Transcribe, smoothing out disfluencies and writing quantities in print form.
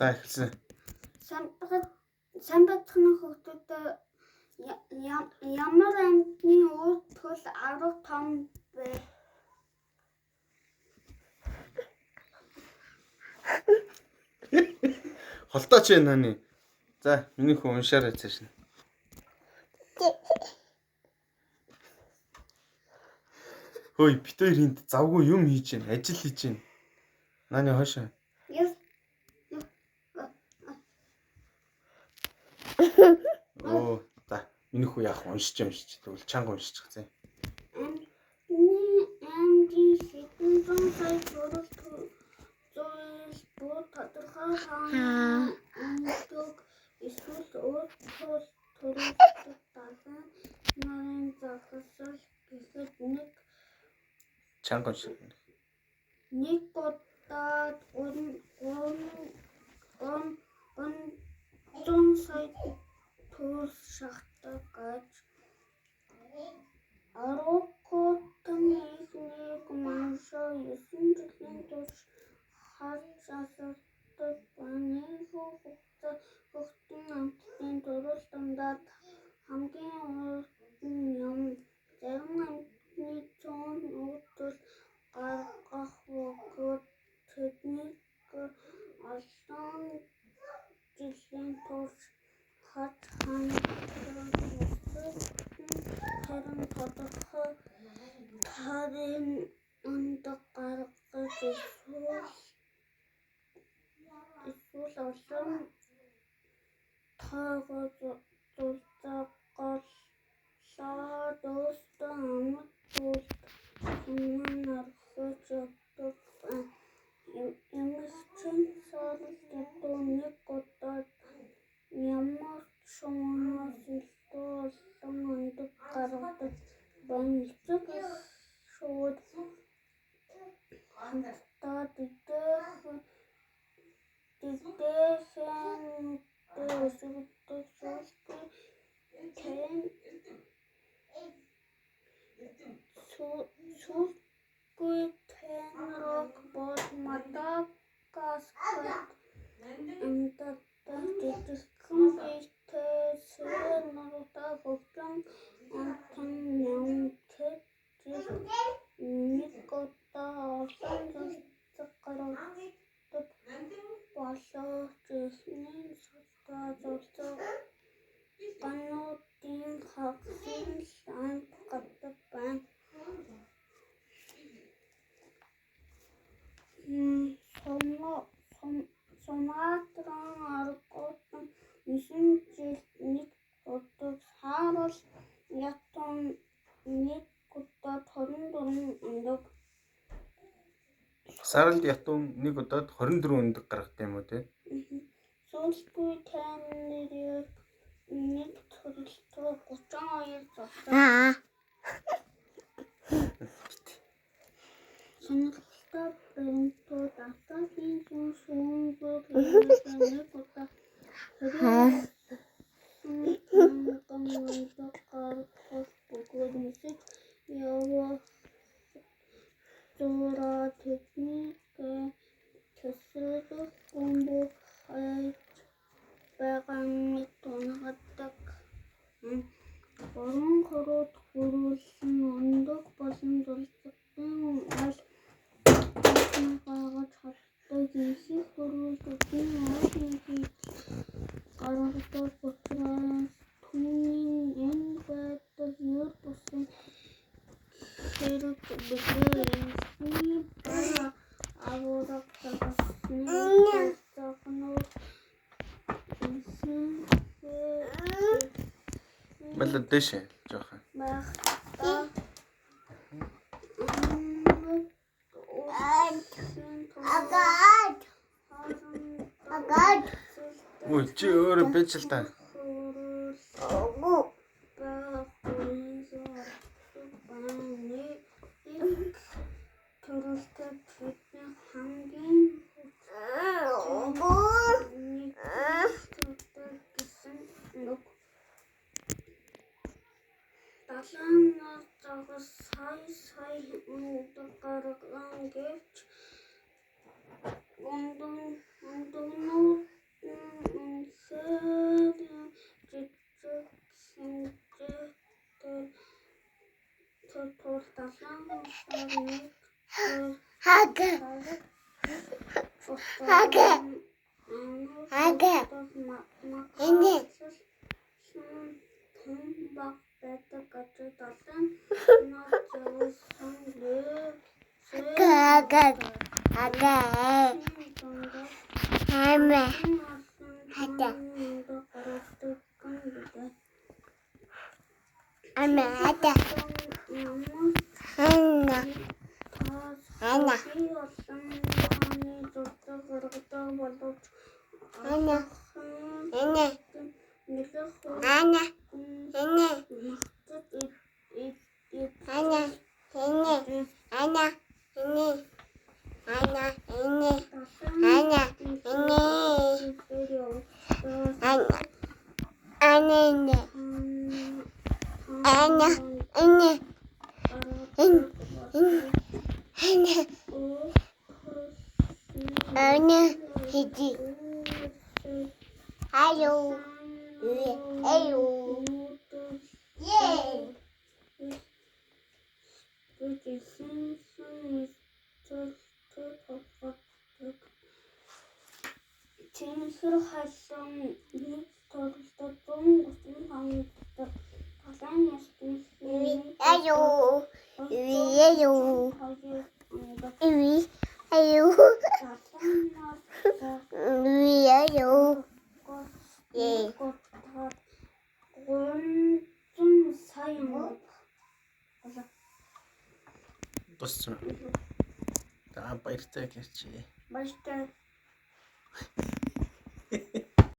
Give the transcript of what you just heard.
За эхэлсэн. Самбатны хүүхдүүдэд ямар амьтны үр төл 15 вэ? Холтооч байна нэ. За, миний хүн уншаарай цааш нь. Хөөе, бит хоёр энд завгүй юм хийж байна. Ажил хийж байна. Нааны хойшоо. Оо, за. Миний хүн яах уншиж тэгвэл чанга уншиж зэ. Амдын хэдэн зуун сая төгрөг бүр тодорхой хандаг эсвэл өөр төрөлхтөд далайн нарын захирал гэхэд Чанга уншиж. нэг удаад 300 сая төгрөг шахдаг гэж Арукотон нэг маншаа 9 жилийн турш харж асардаг байна. Хүүхдийн амтны төрөл дундаад хамгийн урд юм. Зарим амтны цөөн өвдөл гаргах бөгөөд тэднийг олон жилийн турш харж ханддаг. Харин тодорхой тарын онд гаргаж эсвэл олон тойгоо зулзаагаалаад өөртөө амьд үлд хэмээн аргаж явдаг байна. Эмэгтэй сорол ядуу нэг удаад ямар ч шугамаас илүү олон амьтад гаргадаг байна. Эцэг эх шууд хамтдаа дэдэхэнтэй өсгөдөг. Сүүлгүй Тэнрог бол Мадагаскарт амьдардаг жижигхэн биетэй сэрээ нуруутай хөгжим амтан юм. Тэд жилд нэг удаа олон зулцаг гаргадаг боловч эхний зулцаг гануудын хагасны л амьд гардаг байна. Суматран Арукотон 9 жилд нэг удаа саарал ятун нэг удаад 24 өндөг. Саралд ятун нэг удаад 24 өндөг гаргадаг юм уу те? Сүүлгүй Тэнрог нэг төрөлтөө 32 зулцаг. Сонирхолтой баримтууд Алтайгийн зүүн шүүмбөр нэг удаа өндөг гаргах бөгөөд нисэж явах зураа тэднийг тэсрэх гүмбэг хайж байгаа мэт унагадаг. Борон хороод хүрүүлэн өндөг болон зулцгийн аль биесний гаргаж чаддаг. Ихэнх хүрээлтүүдийн аль нэгийг гаргадаг учраас түүний энэ байдал ер бусын хэрэг билээ. Эхний бага агуурах загасны захнууд Балад дэшээ жоохон. Ой, чи өөрөө бэж л та. Төрөлтөд бидний хамгийн гэсэн үг. Далайн нар загас сая өндөг гарган гэвч өндөгнүүд Хага. Хага. Хага. Энэ. Баг байдаг гэж толон наад зөвсөн лээ. Хага. Хага. Хама. Хата. Ама хата. Анна. Анна. Анна. Анна. Анна. Анна. Анна. Анна. Анна. Анна. Анна. Анна. Анна. Anna, Anna, Anna, Anna, Hidi. Hello, hello, yeah. Чинсэр хасан нэг төрөлтөд бүхэн хангалттай талан ястын аюу аюу аюу аюу аюу е гон сайн Туссан. За баяртай гэрчээ. Баяртай.